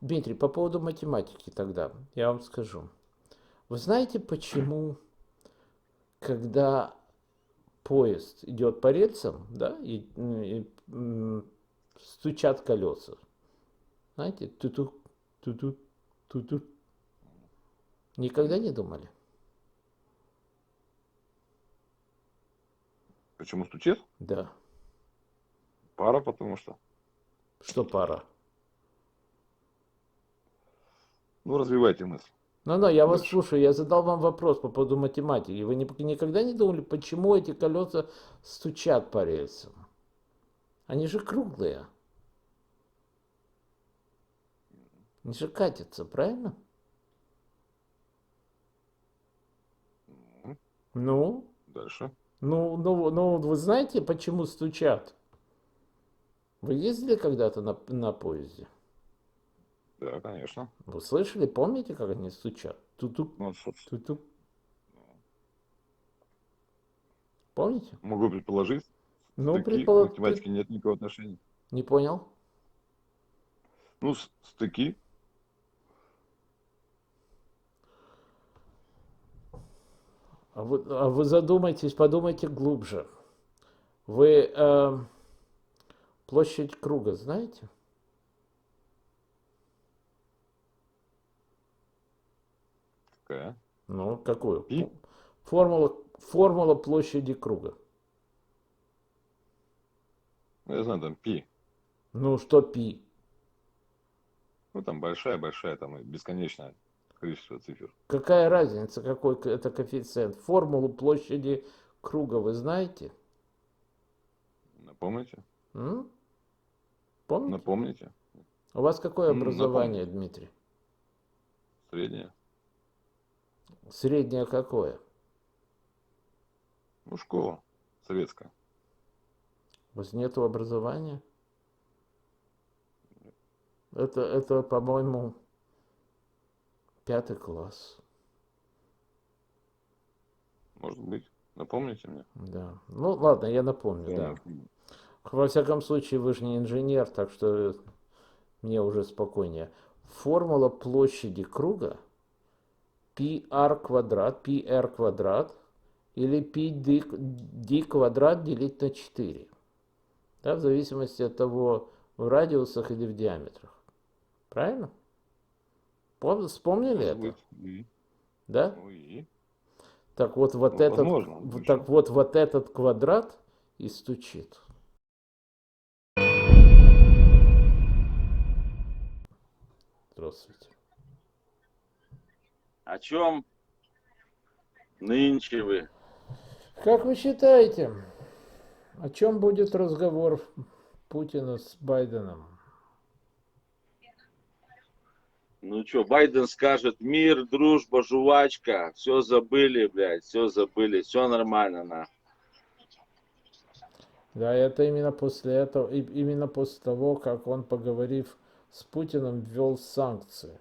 Дмитрий, по поводу математики тогда, я вам скажу. Вы знаете, почему, когда поезд идет по рельсам, да, стучат колеса, знаете, туту, туту, туту, никогда не думали? Почему стучит? Да. Пара, потому что. Что пора? Ну, развивайте мысль Ну, я вас дальше. слушаю, я задал вам вопрос по поводу математики. Вы никогда не думали, почему эти колеса стучат по рельсам? Они же круглые, они же катятся, правильно? Мгм. Ну, Дальше. вы знаете, почему стучат? Вы ездили когда-то на поезде? Да, конечно. Вы слышали, помните, как они стучат? Тутук, Ну, тутук. Помните? могу предположить, Ну, стыки к математике нет никакого отношения. не понял. Ну, стыки. А вы задумайтесь, подумайте глубже. Вы площадь круга знаете? Какая? Ну, какую? Пи? Формула площади круга. Ну, я знаю, там пи. Ну, что пи? Ну, там большая-большая, там и бесконечное количество цифр. Какая разница, какой это коэффициент? Формулу площади круга вы знаете? Напомните? М? Помните? Напомните? У вас какое образование, Напомните. Дмитрий? Среднее. Среднее какое? Ну, школа советская. У вас нету образования? Это, по-моему, 5 класс. Может быть. Напомните мне. Да. Ну, ладно, я напомню, Всё равно, да. если не- Во всяком случае, вы же не инженер, так что мне уже спокойнее. Формула площади круга πr квадрат или d квадрат делить на 4. Да, в зависимости от того, в радиусах или в диаметрах. Правильно? Вспомнили Может это? быть. И. Да? Ну и. Так вот, Ну, возможно. Еще. вот этот квадрат и стучит. Здравствуйте. О чем нынче вы? Как вы считаете, о чем будет разговор Путина с Байденом? Ну что, Байден скажет мир, дружба, жвачка. Все забыли, блядь, все забыли, все нормально, на. Да, это именно после этого, именно после того, как он, поговорив с Путиным, ввел санкции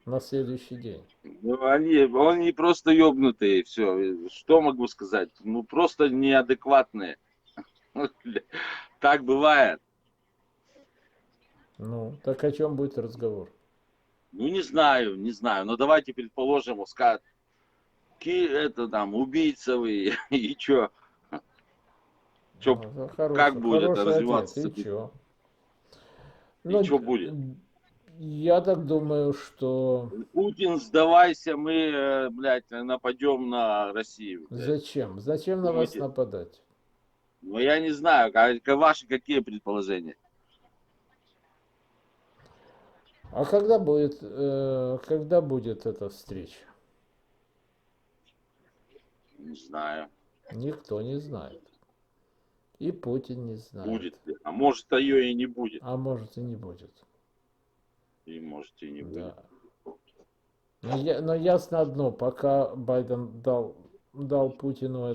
на следующий день. Ну, они просто ебнутые, все. Что могу сказать? Ну, просто неадекватные. Так бывает. Ну, так о чем будет разговор? Ну, не знаю, не знаю. Но давайте предположим, скажет, это там, убийца вы, и что? Ну, Чё, это как будет хороший ответ. развиваться И событие? чё? И Ну, что будет? я так думаю, что Путин, сдавайся, мы, блядь, нападем на Россию, блядь. зачем? Зачем на вас Думаете? нападать? Ну, я не знаю, ваши какие предположения? А когда будет эта встреча? Не знаю, Никто не знает. И Путин не знает. будет ли. А может, ее и не будет. А может и не будет. И может, и не Да. будет. Но ясно одно, пока Байден дал Путину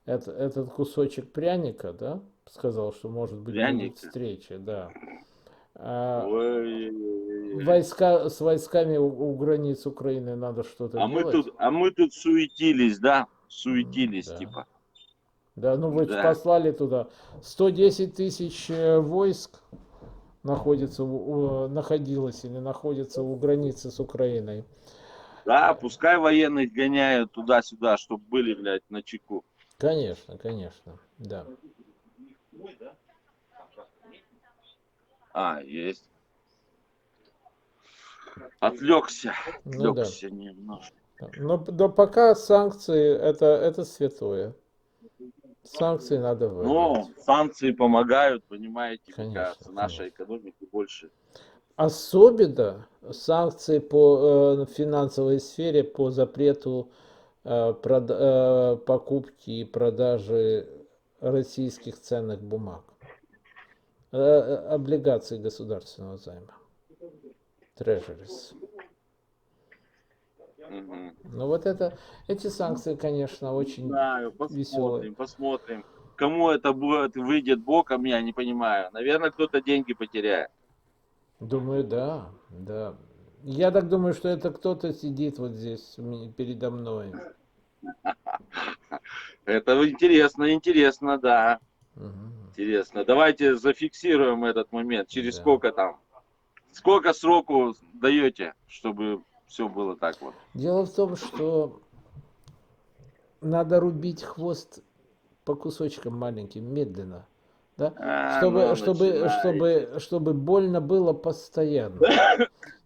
этот кусочек пряника, да, сказал, что может быть будет Пряника. встреча, да. А Ой. с войсками у границ Украины надо что-то делать. А мы тут суетились, да? Суетились, Да. типа. Да, ну вы Да. послали туда 110 тысяч войск, находилась или находится у границы с Украиной. Да, пускай военных гоняют туда-сюда, чтобы были, блядь, на чеку. Конечно, конечно, да. Есть. Отвлекся Ну да. немножко. Но пока санкции это святое. Санкции надо Но вводить. санкции помогают, понимаете, как Конечно, кажется, нашей экономике больше. Особенно санкции по финансовой сфере по запрету покупки и продажи российских ценных бумаг, облигаций государственного займа, treasuries. Мгм. Ну вот эти санкции, конечно, очень Знаю, веселые. посмотрим. Кому это будет, выйдет боком, я не понимаю. Наверное, кто-то деньги потеряет. Думаю, да, да. Я так думаю, что это кто-то сидит вот здесь передо мной. Это интересно, да. Мгм. Интересно. Давайте зафиксируем этот момент. Через Да. сколько там? Сколько сроку даете, чтобы все было так вот? Дело в том, что надо рубить хвост по кусочкам маленьким, медленно, да, Ну, начинаете. чтобы больно было постоянно.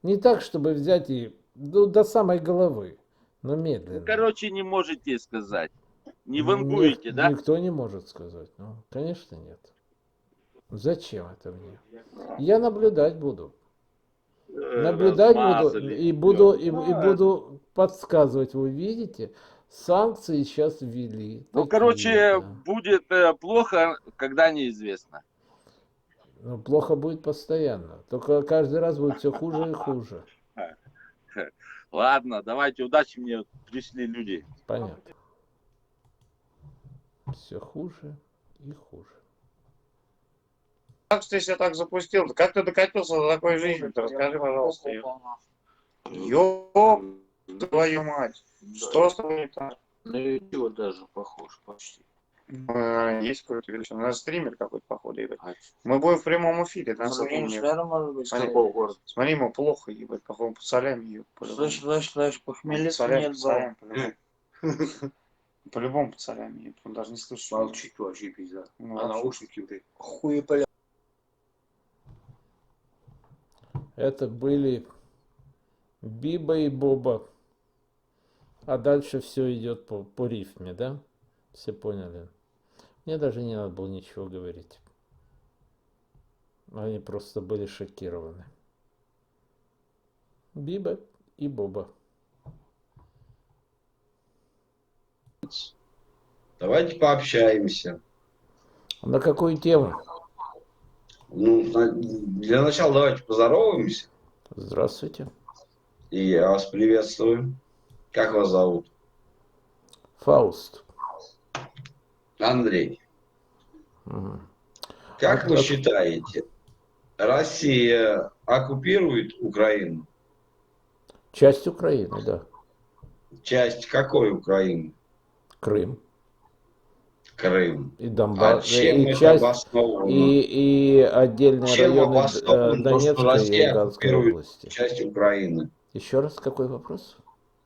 Не так, чтобы взять и до самой головы, но Ну, медленно. короче, не можете сказать. Не вангуете, да? Никто не может сказать. Ну, конечно, нет. Зачем это мне? Я наблюдать буду. Наблюдать буду Размазали. и буду подсказывать. Вы видите, санкции сейчас ввели. Ну, короче, Такие-то. будет плохо, когда неизвестно. Ну, плохо будет постоянно. Только каждый раз будет все хуже и хуже. Ладно, давайте, удачи, мне пришли люди. Понятно. Все хуже и хуже. Как ты себя так запустил? Как ты докатился до такой жизни? Расскажи, пожалуйста. Ёб твою мать. Что с тобой не так? На видео даже похож почти. Есть какой-то величина. У нас стример какой-то, походу, ебать. Мы будем в прямом эфире. Там Может быть, с Смотри. какого города? Смотри, ему плохо, ебать, походу, под солями, ебать. Слышь, похмелиться Солями, нет зала. по-любому. По-любому под солями, ебать. Он даже не слышит. Молчит вообще пизда. Ну, А вообще. наушники ты. Хуеполя. Это были Биба и Боба. А дальше все идет по рифме, да? Все поняли. Мне даже не надо было ничего говорить. Они просто были шокированы. Биба и Боба. Давайте пообщаемся. На какую тему? Ну, для начала давайте поздороваемся. Здравствуйте. И я вас приветствую. Как вас зовут? Фауст. Андрей. Угу. Как вы считаете, Россия оккупирует Украину? Часть Украины, да. Часть какой Украины? Крым. Крым. И Донбасс. А чем И это часть, обосновано? и отдельные Чем районы обосновано то, что Донецкой и Россия Луганской оккупирует области. часть Украины? Еще раз, какой вопрос?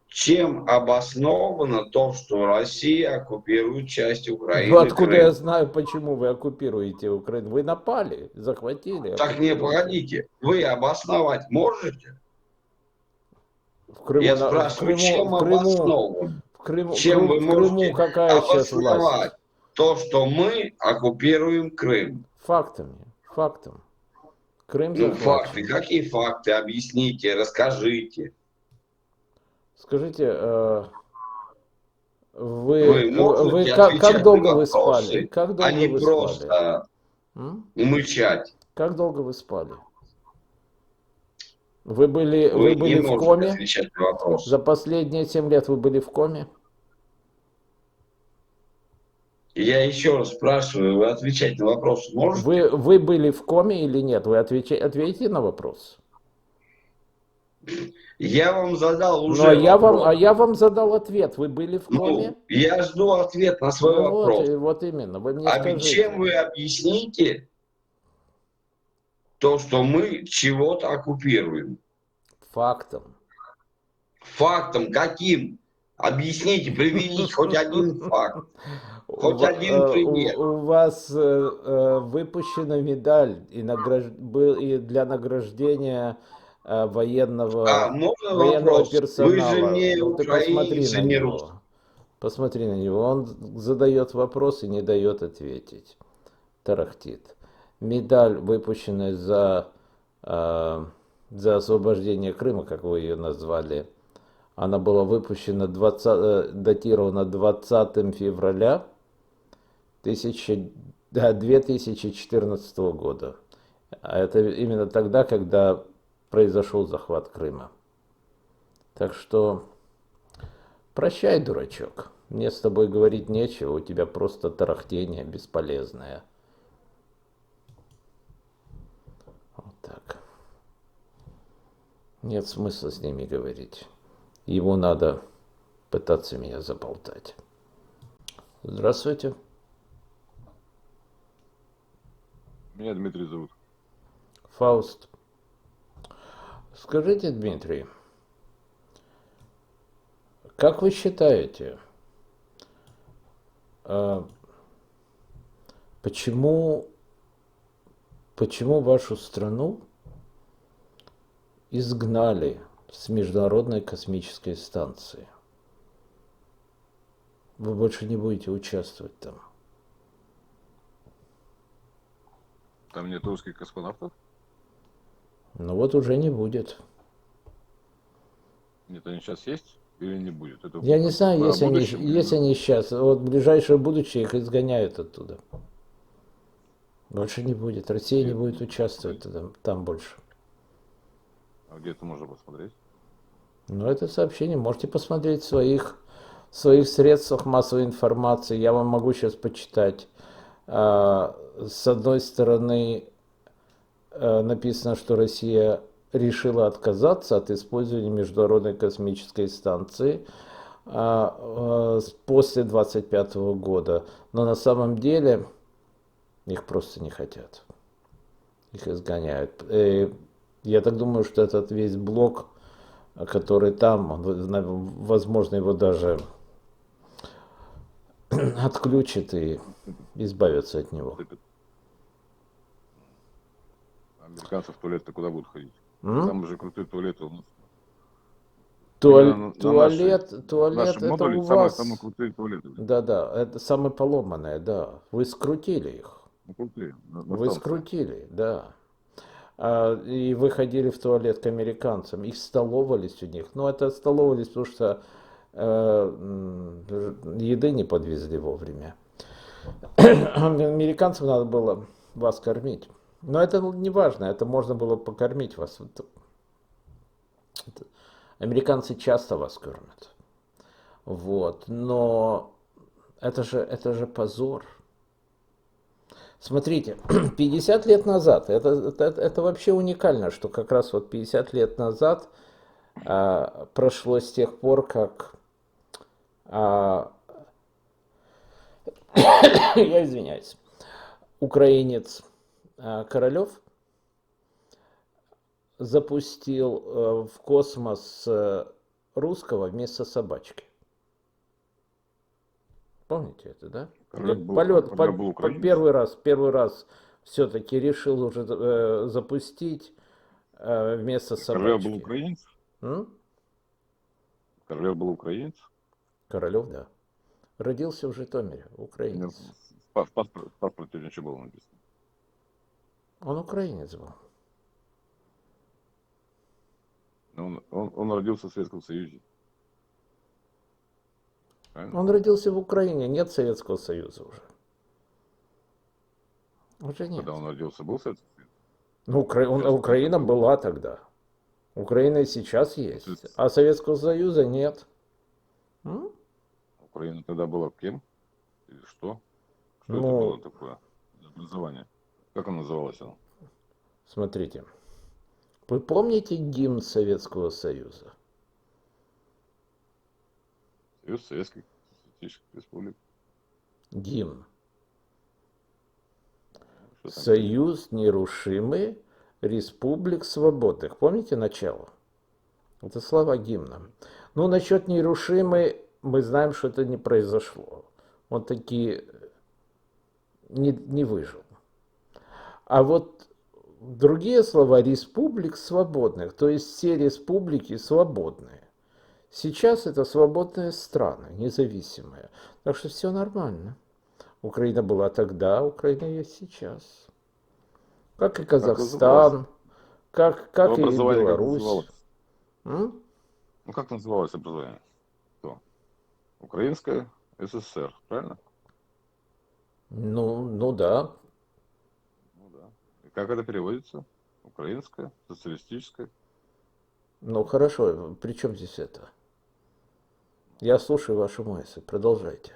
Чем обосновано то, что Россия оккупирует часть Украины? Ну, откуда Крым? я знаю, почему вы оккупируете Украину? Вы напали, захватили. Так не, оккупируете. погодите. Вы обосновать можете? В Крыму, Я в спрашиваю, чем Крыму, в Крыму, обоснован? в Крыму, Чем вы в Крыму можете какая сейчас обосновать власть? то, что мы оккупируем Крым? Фактами, фактом. Крым Ну, захвачен. факты. Какие факты? Объясните, расскажите. Скажите, вы можете как отвечать долго на вы вопросы, спали? Как а долго не вы спали? просто умычать. Как долго вы спали? Вы Вы были не в можете коме? отвечать на вопросы. За последние 7 лет вы были в коме? Я еще раз спрашиваю, вы отвечать на вопросы можете? Вы были в коме или нет? Вы ответите на вопрос. Я вам задал уже Ну, вопрос. я вам задал ответ. Вы были в коме? Ну, я жду ответ на свой Ну вопрос. вот именно. Вы мне А скажите. чем вы объясните то, что мы чего-то оккупируем. Фактом. Фактом каким? Объясните, приведите хоть один факт, У, хоть один пример. у вас выпущена медаль и для награждения военного, Можно военного вопрос? Вы же персонала. не Ну ты посмотри украинец и на не русский. него. Посмотри на него. Он задает вопрос и не дает ответить. Тарахтит. Медаль, выпущенная за освобождение Крыма, как вы ее назвали, она была выпущена датирована 20 февраля 2014 года. А это именно тогда, когда произошел захват Крыма. Так что прощай, дурачок. Мне с тобой говорить нечего, у тебя просто тарахтение бесполезное. Вот так. Нет смысла с ними говорить. Ему надо пытаться меня заболтать. Здравствуйте. Меня Дмитрий зовут. Фауст. Скажите, Дмитрий, как вы считаете, почему вашу страну изгнали с Международной космической станции? Вы больше не будете участвовать там. Там нет русских космонавтов? Но вот уже не будет. Нет, они сейчас есть или не будет? Это Я не знаю, о если будущем или- они сейчас, вот в ближайшее будущее их изгоняют оттуда. Больше не будет. Россия не будет участвовать там больше. А где это можно посмотреть? Но это сообщение можете посмотреть в своих средствах массовой информации. Я вам могу сейчас почитать. С одной стороны, написано, что Россия решила отказаться от использования Международной космической станции после 25 года. Но на самом деле их просто не хотят. Их изгоняют. Я так думаю, что этот весь блок, который там, возможно, его даже отключат и избавятся от него. Американцы в туалет-то куда будут ходить? М? Там же крутые туалеты у нас. Туалет, Наши это модули у самые вас. крутые туалеты. Да, это самые поломанные, да. Вы скрутили их. Ну, крутые. На Вы станции. скрутили, да. И вы ходили в туалет к американцам, и столовались у них. Ну, это столовались, потому что еды не подвезли вовремя. Американцам надо было вас кормить. Но это не важно, это можно было покормить вас. Американцы часто вас кормят. Вот. Но это же позор. Смотрите, 50 лет назад, это вообще уникально, что как раз вот 50 лет назад прошло с тех пор, как я извиняюсь, украинец Королев запустил в космос русского вместо собачки. Помните это, да? Королев был Первый раз все-таки решил уже запустить вместо Королев собачки. был украинец? М? Королев был украинец? Королев, да. Родился в Житомире, Нет, украинец. в паспорте ничего было написано. Он украинец был. Он родился в Советском Союзе. Правильно? Он родился в Украине, нет Советского Союза уже. Уже нет. Когда он родился, был Советский Союз? Ну, Украина была тогда. Украина и сейчас есть. А Советского Союза нет. М? Украина тогда была кем? Или что? Что это Ну, было такое? Образование. Как оно называлось? Оно? смотрите. Вы помните гимн Советского Союза? Союз Советских Социалистических Республик. Гимн. Что там? Союз нерушимый республик свободных. Помните начало? Это слова гимна. Ну, насчет нерушимой, мы знаем, что это не произошло. Он таки не выжил. А вот другие слова республик свободных, то есть все республики свободные. Сейчас это свободные страны, независимые. Так что все нормально. Украина была тогда, Украина есть сейчас. Как и Казахстан, как и Образование как Беларусь. называлось? М? Ну, как называлось образование? Что? Украинское СССР, правильно? Ну да. Ну да. И как это переводится? Украинское, социалистическое. Ну хорошо, при чем здесь это? Я слушаю вашу мысль, продолжайте.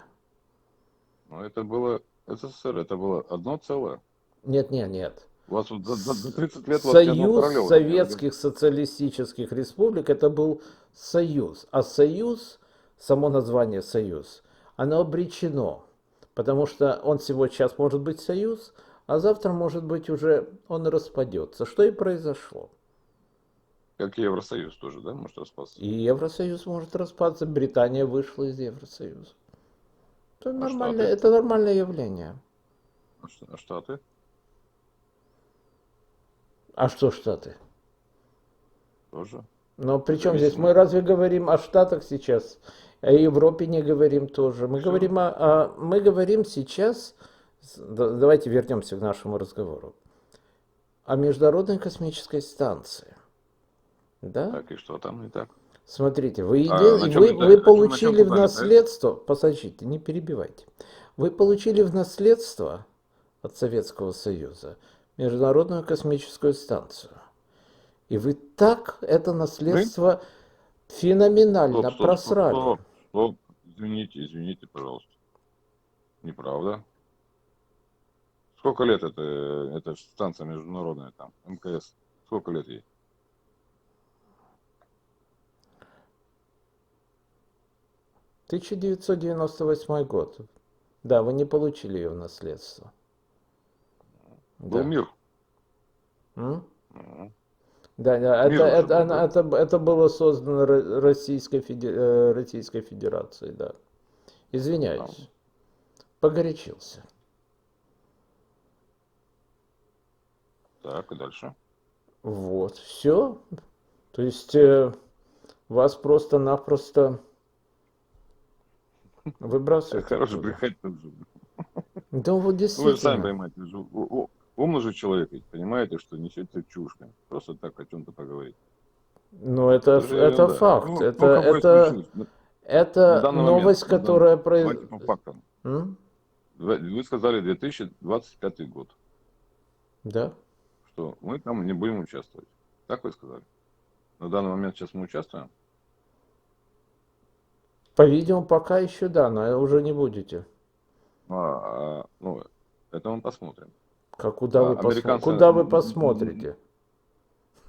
Но это было СССР, это было одно целое. Нет. У вас вот за 30 лет у вас ни одного Союз королева. Советских Социалистических Республик это был союз. А союз, само название союз, оно обречено. Потому что он сейчас может быть союз, а завтра может быть уже он распадется. Что и произошло. Как и Евросоюз тоже, да, может распасться? И Евросоюз может распаться. Британия вышла из Евросоюза. Это нормальное, Штаты? это нормальное явление. А Штаты? А что Штаты? Тоже. Но при чем здесь? Независимо. Мы разве говорим о Штатах сейчас? О Европе не говорим тоже. Мы Всё. говорим мы говорим сейчас, давайте вернемся к нашему разговору, о Международной космической станции. Да? Так, и что там не так? Смотрите, вы на чём вы летает? На чём получили в туда летает? наследство, посмотрите, не перебивайте. Вы получили в наследство от Советского Союза Международную космическую станцию. И вы так это наследство феноменально просрали. Стоп. Извините, пожалуйста. Неправда. Сколько лет эта станция международная там, МКС? Сколько лет ей? — 1998 год. Да, вы не получили ее в наследство. Был Да. мир. М? Ну, Да, Мир уже был, да? это было создано Российской Федерацией, да. Извиняюсь. Погорячился. Так, и дальше. Вот, все. То есть вас просто-напросто выбрасывают Хороший оттуда. брехать тут же. Да вот Ну, вы же сами действительно. понимаете, вы же умный же человек, ведь понимаете, что несете чушь, блин. Просто так о чем-то поговорить. Но это же это ерунда. факт. Ну, Это кого исключить? На это данный новость, момент, которая давайте по фактам. М? Вы сказали 2025 год, Да. что мы там не будем участвовать. Так вы сказали? На данный момент сейчас мы участвуем? По-видимому, пока еще да, но уже не будете. Ну, это мы посмотрим. Куда вы Американцы- Куда вы посмотрите?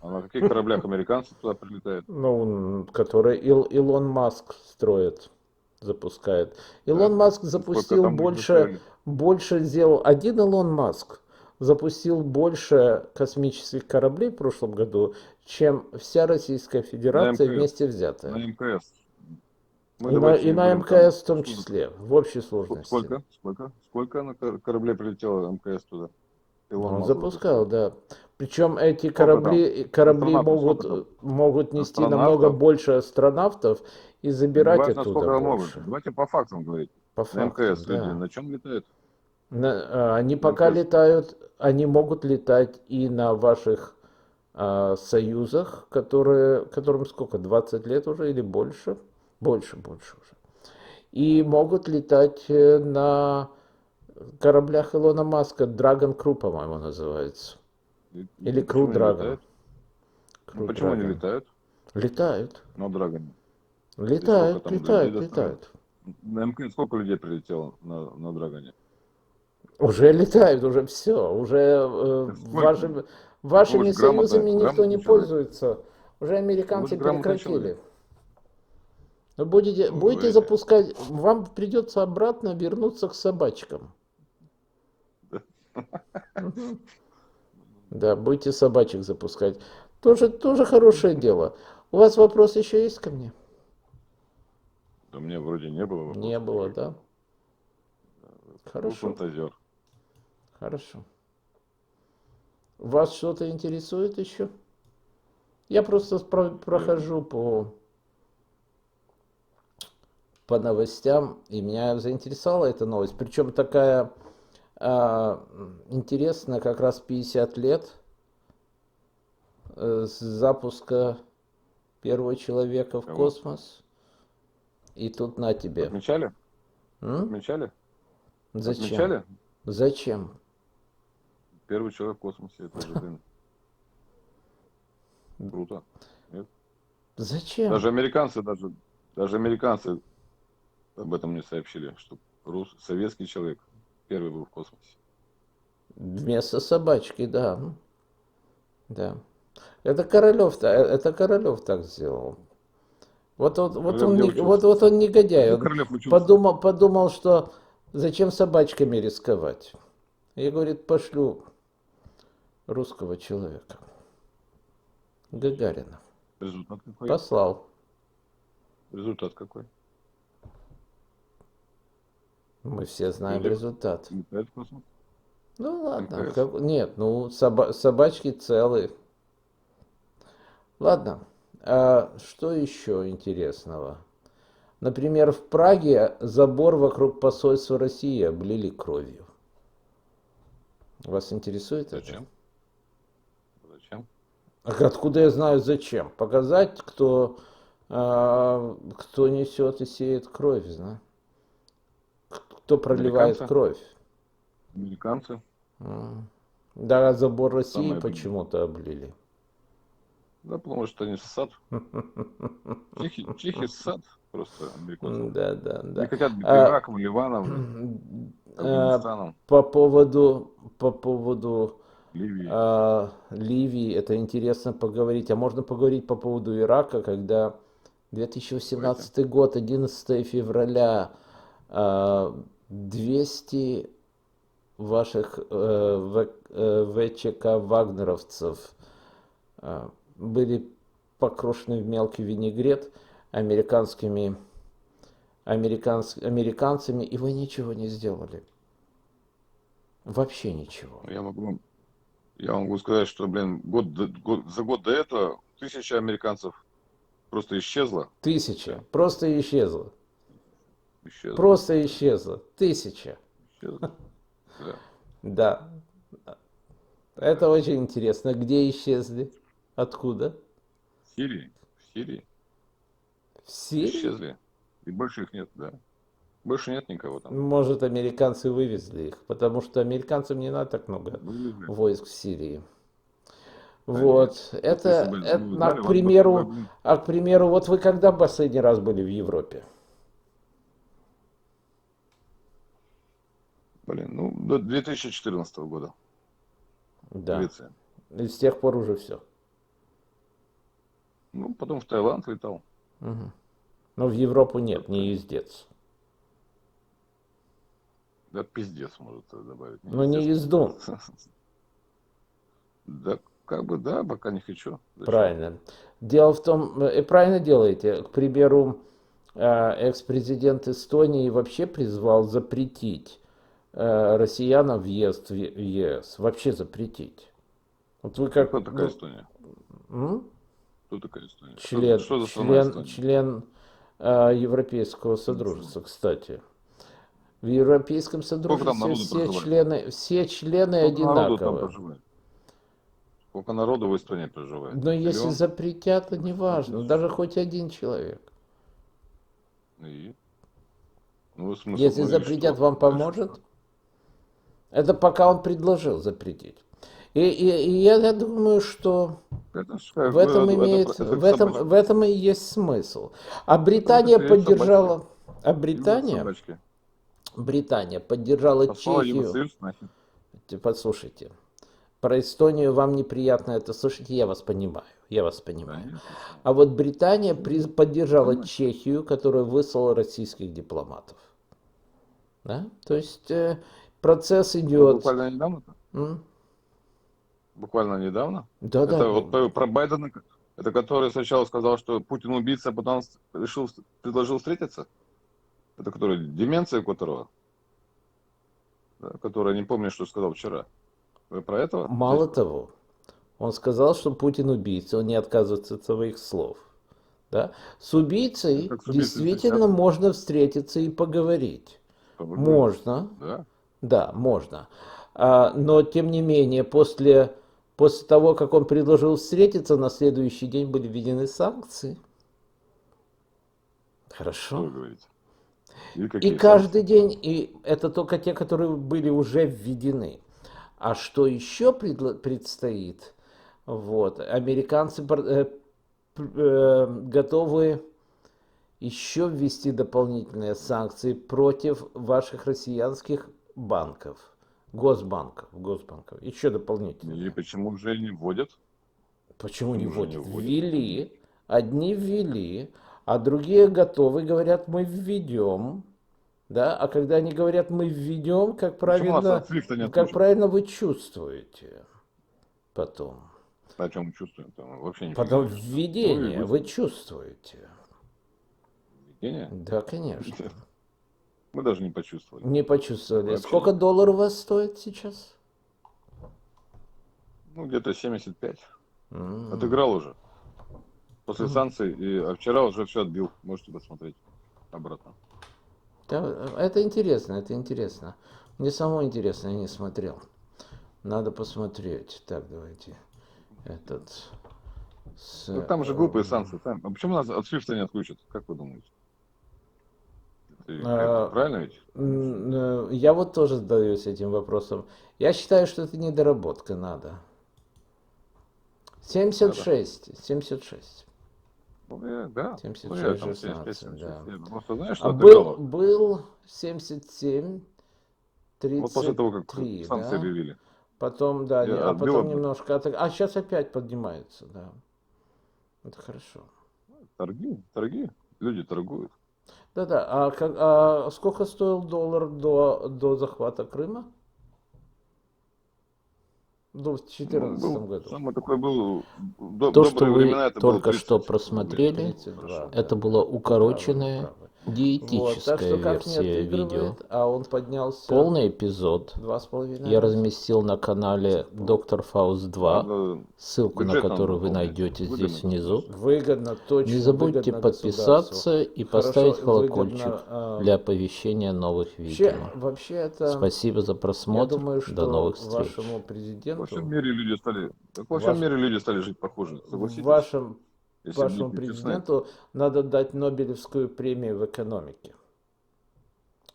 А на каких кораблях американцы туда прилетают? Ну, который Илон Маск строит, запускает. Илон Маск Сколько запустил там больше сделал. Один Илон Маск запустил больше космических кораблей в прошлом году, чем вся Российская Федерация МКС. вместе взятая. На МКС. Мы И на, давайте и не на будем там- МКС в том числе, в общей сложности. Сколько на кораблей прилетело МКС туда? Илон Он Маск запускал, да. Причем эти Сколько корабли Астронавтов сколько могут нести Астронавтов? намного больше астронавтов и забирать Неважно, оттуда сколько больше. могут. Давайте по фактам говорить. По На факту, МКС люди да. на чем летают? Они пока МКС. летают, они могут летать и на ваших союзах, которым сколько, 20 лет уже или больше? Больше уже. И могут летать на кораблях Илона Маска, Dragon Crew, по-моему, называется. Или Почему Crew не Dragon. летают? Crew Почему не Dragon. летают Летают. на Драгоне? Летают, там летают, людей летают. На МКС сколько людей прилетело на Драгоне? Уже летают, уже все. Уже Сколько? вашими Вы же грамотный- союзами никто не грамотный человек. пользуется. Уже американцы Вы же грамотный прекратили. человек. Вы будете Что вы говорите? запускать, вам придется обратно вернуться к собачкам. Мгм. Да, будете собачек запускать. Тоже хорошее дело. У вас вопрос еще есть ко мне? Да мне вроде не было Не вопросов. было, да? Был Хорошо, фантазер. хорошо. Вас что-то интересует еще? Я просто прохожу по новостям, и меня заинтересовала эта новость. Причем такая интересная, как раз 50 лет с запуска первого человека в Кого? космос. И тут на тебе. Отмечали? М? Отмечали? Зачем? Отмечали? Зачем? Первый человек в космосе. Это же, блин, круто. Нет? Зачем? Даже американцы об этом не сообщили, что советский человек первый был в космосе. Вместо собачки, да. Да. Это Королев так сделал. Вот Королев он, где учился, вот он кстати? негодяй. Где Он Королев учился? подумал, что зачем собачками рисковать. И говорит, пошлю русского человека. Гагарина. Результат какой? Послал. Результат какой? Мы все знаем Люди результат. летают в космос? Ну ладно. МКС. Нет, ну собачки целы. Ладно. А что еще интересного? Например, в Праге забор вокруг посольства России облили кровью. Вас интересует это? Зачем? Зачем? А откуда я знаю зачем? Показать, кто несет и сеет кровь, знаю. Кто проливает Американцы? кровь. Американцы? Да, забор России Самое почему-то облили. Да, потому что они ссат. Тихий ссат просто американцев. Да, да, Не да. хотят быть А, Ираком, Ливаном, Афганистаном, По поводу Ливией. Ливии, это интересно поговорить. А можно поговорить по поводу Ирака, когда 2018 год, 11 февраля, 200 ваших ВЧК вагнеровцев были покрошены в мелкий винегрет американцами, и вы ничего не сделали. Вообще ничего. Я могу сказать, что, блин, за год до этого 1000 американцев просто исчезло. 1000. Просто исчезло. Исчезло. Просто исчезло. 1000. Исчезло. Да. Да. Это очень интересно. Где исчезли? Откуда? В Сирии. В Сирии? Исчезли. И больше их нет, да. Больше нет никого там. Может, американцы вывезли их, потому что американцам не надо так много Вывезли. войск в Сирии. Да Вот. нет. Это, Если бы это вы а, знали, к вас бы примеру, тогда, блин, а к примеру, вот вы когда последний раз были в Европе? ну, до 2014 года. Да. Греция. И с тех пор уже все. Ну, потом в Таиланд летал. Угу. Но в Европу нет, не ездец. Да, пиздец, может добавить. Ну, не Пиздец. езду. Да, как бы, да, пока не хочу. Зачем? Правильно. Дело в том, правильно делаете. К примеру, экс-президент Эстонии вообще призвал запретить россиянам въезд в ЕС. Вообще запретить. Вот вы как... Кто такая Эстония? М? Кто такая Эстония? Член, Что за страна Эстония? член Европейского Содружества, кстати. В Европейском Содружестве народу все члены Сколько народу там одинаковы. проживает? Сколько народу в Эстонии проживает? Но если Миллион? запретят, то неважно. Даже хоть один человек. И? Ну, смысл, Если ну и запретят, что? вам Дальше поможет? что? Это пока он предложил запретить. И я думаю, что Это ж в этом в этом и есть смысл. А Британия Это стрелять поддержала, собачки. Британия поддержала Послала Чехию. Евросоюз нахер. Послушайте, про Эстонию вам неприятно это слышать, я вас понимаю. Конечно. А вот Британия поддержала Чехию, которая выслала российских дипломатов. Да? То есть процесс Это идет. буквально недавно-то? Буквально недавно. Да, да, Это вот про Байдена, это который сначала сказал, что Путин убийца, а потом предложил встретиться? Это который, деменция у которого? Да, который, не помню, что сказал вчера. Вы про этого? мало того, он сказал, что Путин убийца, он не отказывается от своих слов. Да? С убийцей Как с убийцей действительно встречаться? можно встретиться и поговорить. Поговорить. Можно, Да. да, можно. Но, тем не менее, после того, как он предложил встретиться, на следующий день были введены санкции. Что Хорошо. вы говорите? И И какие каждый санкции? день, и это только те, которые были уже введены. А что еще предстоит? Вот, американцы готовы еще ввести дополнительные санкции против ваших россиянских банков, госбанков, еще И дополнительные. почему уже не вводят? Почему не Почему же не вводят? вводят? Ввели, одни ввели, а другие готовы, говорят, мы введем. Да? А когда они говорят, мы введем, Почему нас от свифта не как отключат? правильно вы чувствуете потом? О чем мы чувствуем? Там вообще нифига Потом не чувствуем. введение Ну и вы чувствуете. введение? Да, конечно. Мы даже не почувствовали. Не почувствовали. Вообще Сколько не. долларов у вас стоит сейчас? Ну, где-то 75. М. Отыграл уже. После санкций. А вчера уже все отбил. Можете посмотреть обратно. Да, это интересно, это интересно. Мне самому интересно, я не смотрел. Надо посмотреть. Так, давайте. Ну, там же глупые санкции. А почему нас от свифта не отключат? Как вы думаете? А, Правильно ведь? Я вот тоже задаюсь этим вопросом. Я считаю, что это недоработка, надо. 76. Ну, да. 76, Ну, я там 16, 75, да. 76. Я просто знаешь, что А отыграло? был 77, Вот после того, как 33, санкции да? объявили. Потом, да, Я а отбил потом одну. немножко а сейчас опять поднимается, да. Это хорошо. Торги. Люди торгуют. Да-да, а сколько стоил доллар до захвата Крыма? В Ну, 2014 году. самый такой был, То, что добрые вы времена, это было только что 30 рублей. просмотрели, 32, это да. была Вы укороченная правы. Вот, так диетическая что как не версия видео. отыгрывает, а он поднялся Полный эпизод 2,5 я раза. разместил на канале Доктор Фауст 2, Ладно, ссылку на бюджет надо которую вы выполнять. найдете Выгодно здесь внизу. Выгодно, точно. Не забудьте выгодно подписаться и Хорошо, поставить выгодно, колокольчик для оповещения новых видео. вообще это, Спасибо за я просмотр. думаю, До что новых встреч. вашему Во всем президенту, мире люди стали, во всем мире люди стали жить похоже. Согласитесь? вашему Если быть честны. президенту надо дать Нобелевскую премию в экономике.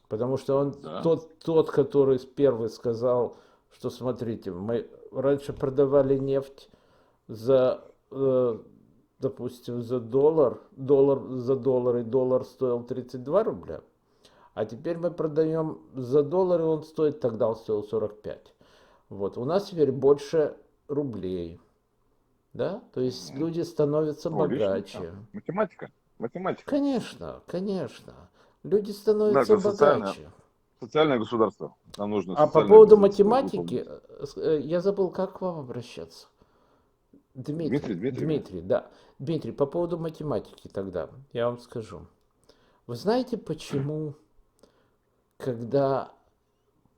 Потому что он Да. тот, который первый сказал, что смотрите, мы раньше продавали нефть за, допустим, за доллар за доллар, и доллар стоил 32 рубля, а теперь мы продаем за доллар, и он стоит, тогда он стоил 45. Вот, у нас теперь больше рублей, да, то есть люди становятся Логично, богаче. да. Математика. Конечно, конечно. Люди становятся это социальное- богаче. Социальное государство. Нам нужно А по социальное поводу государство математики, выполнить. я забыл, как к вам обращаться. Дмитрий. Дмитрий, да. Дмитрий, по поводу математики тогда, я вам скажу. Вы знаете, почему, когда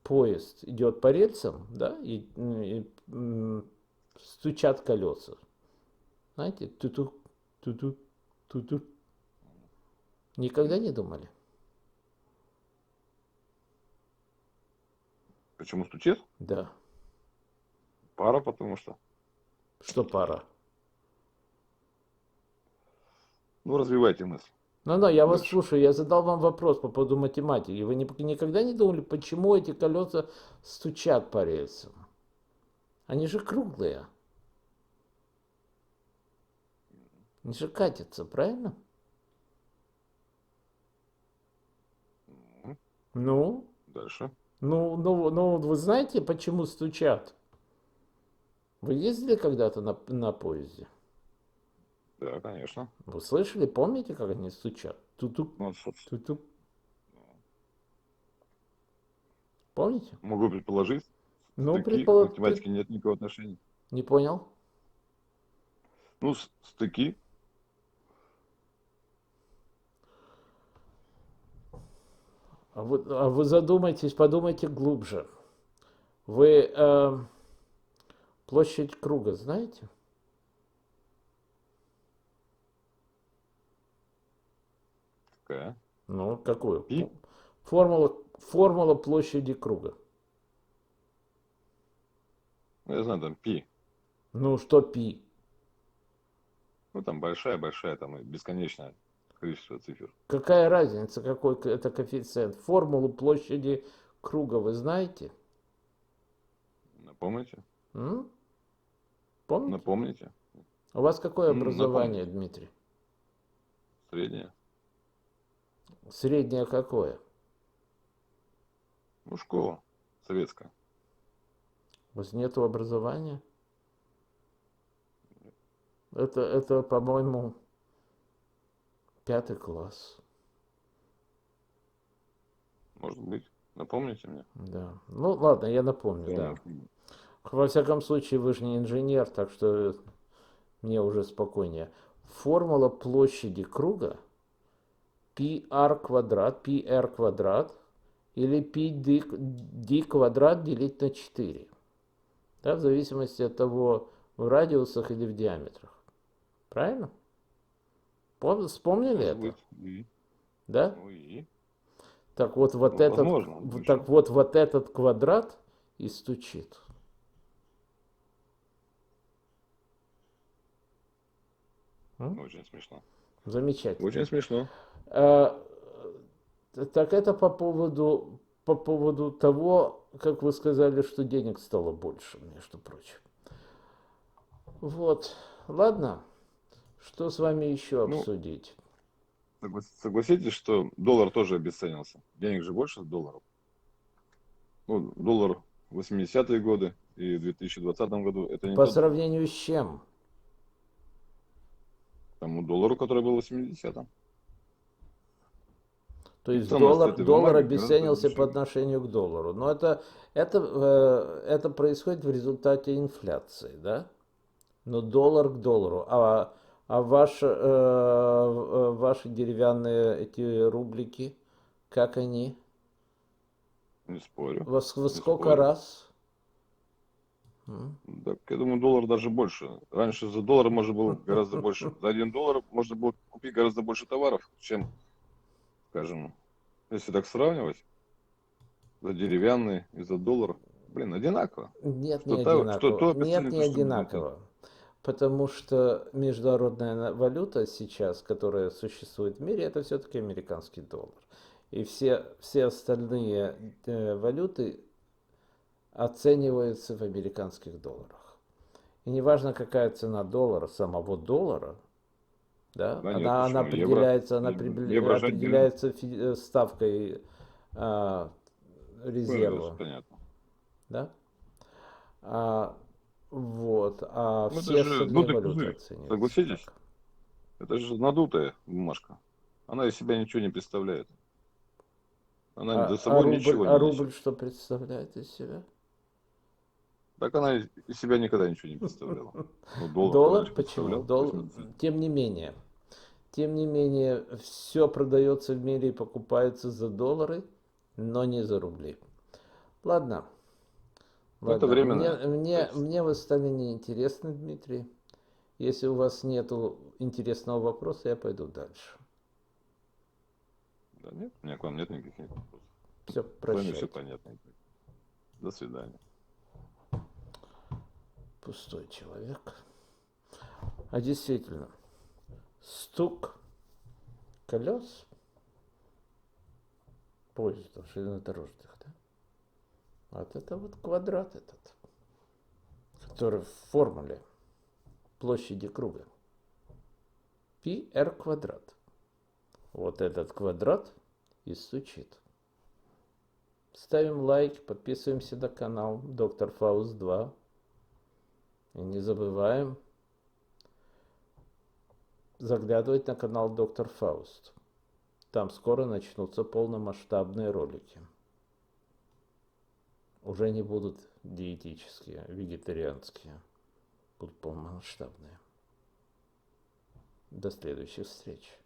поезд идет по рельсам, да, и стучат колеса, знаете, ту-ту, ту-ту, ту-ту, никогда не думали? Почему стучит? Да. Пара, потому что. Что пора? Ну, развивайте мысль. Ну, я вас Дальше. слушаю, я задал вам вопрос по поводу математики. Вы никогда не думали, почему эти колеса стучат по рельсам? Они же круглые. Они же катятся, правильно? Ну, Дальше. вы знаете, почему стучат? Вы ездили когда-то на поезде? Да, конечно. Вы слышали, помните, как они стучат? Ту-тук, Ну, ту-тук. Помните? могу предположить. Ну, К математике нет никакого отношения. Не понял? Ну, стыки. А вы задумайтесь, подумайте глубже. Вы площадь круга знаете? Какая? Ну, какую? Пи? Формула площади круга. Ну, я знаю, там пи. Ну, что пи? Ну, там большая, там и бесконечное количество цифр. Какая разница, какой это коэффициент? Формулу площади круга вы знаете? Напомните? М? Помните? Напомните? У вас какое образование, Напомните. Дмитрий? Среднее. Среднее какое? Ну, школа советская. У вас нету образования? Это, по-моему, 5 класс. Может быть. Напомните мне. Да. Ну, ладно, я напомню, Всё да. равно. Во всяком случае, вы же не инженер, так что мне уже спокойнее. Формула площади круга πr квадрат, πr квадрат или πd квадрат делить на 4. Да, в зависимости от того, в радиусах или в диаметрах. Правильно? Вспомнили Может это? быть. И. Да? Ну и. Так вот, Ну, возможно. так вот этот квадрат и стучит. Очень смешно. Замечательно. Очень смешно. А, Так это по поводу того, как вы сказали, что денег стало больше, между прочим. Вот. Ладно. Что с вами еще Ну, обсудить? согласитесь, что доллар тоже обесценился. Денег же больше долларов. Ну, доллар в 80-е годы и в 2020 году это не По тот доллар. сравнению с чем? Тому доллару, который был в 80-м. То есть Ценность доллар, этой доллар бумаги гораздо обесценился по дешевле. отношению к доллару. Но это происходит в результате инфляции, да? Но доллар к доллару. Ваши деревянные эти рублики, как они? Не спорю. Во Не сколько спорю. раз? М? Так, я думаю, доллар даже больше. Раньше за доллар можно было гораздо больше. За $1 можно было купить гораздо больше товаров, чем, скажем, если так сравнивать, за деревянный и за доллар. Блин, одинаково. Нет, не Что одинаково. то Нет, обесценит, не то что будет. одинаково. Потому что международная валюта сейчас, которая существует в мире, это все-таки американский доллар. И все остальные валюты оцениваются в американских долларах. И неважно, какая цена доллара, самого доллара, да, Да нет, она почему? Евро. определяется, Евро же отдельно. ставкой резерва, Понятно. да? Вот, а Ну, это все же остальные дутый валюты пузырь. оцениваются Согласитесь? так. Это же надутая бумажка. Она из себя ничего не представляет. Она за собой ничего не несет. Рубль что представляет из себя? Так она из себя никогда ничего не представляла. Ну, доллар Доллар? раньше Почему? представлял. Тем не менее, все продается в мире и покупается за доллары, но не за рубли. Ладно, Ну, это ладно. временное. То есть, Мне вы стали неинтересны, Дмитрий. Если у вас нету интересного вопроса, я пойду дальше. да, нет, у меня к вам нет никаких вопросов. Все, С вами все прощайте. понятно. До свидания. Пустой человек. А действительно, стук колес поезда железнодорожных, да? Вот это вот квадрат этот, который в формуле площади круга. πr квадрат. Вот этот квадрат и стучит. Ставим лайк, подписываемся на канал Доктор Фауст 2. И не забываем заглядывать на канал Доктор Фауст. Там скоро начнутся полномасштабные ролики. Уже не будут диетические, вегетарианские. будут полномасштабные. До следующих встреч.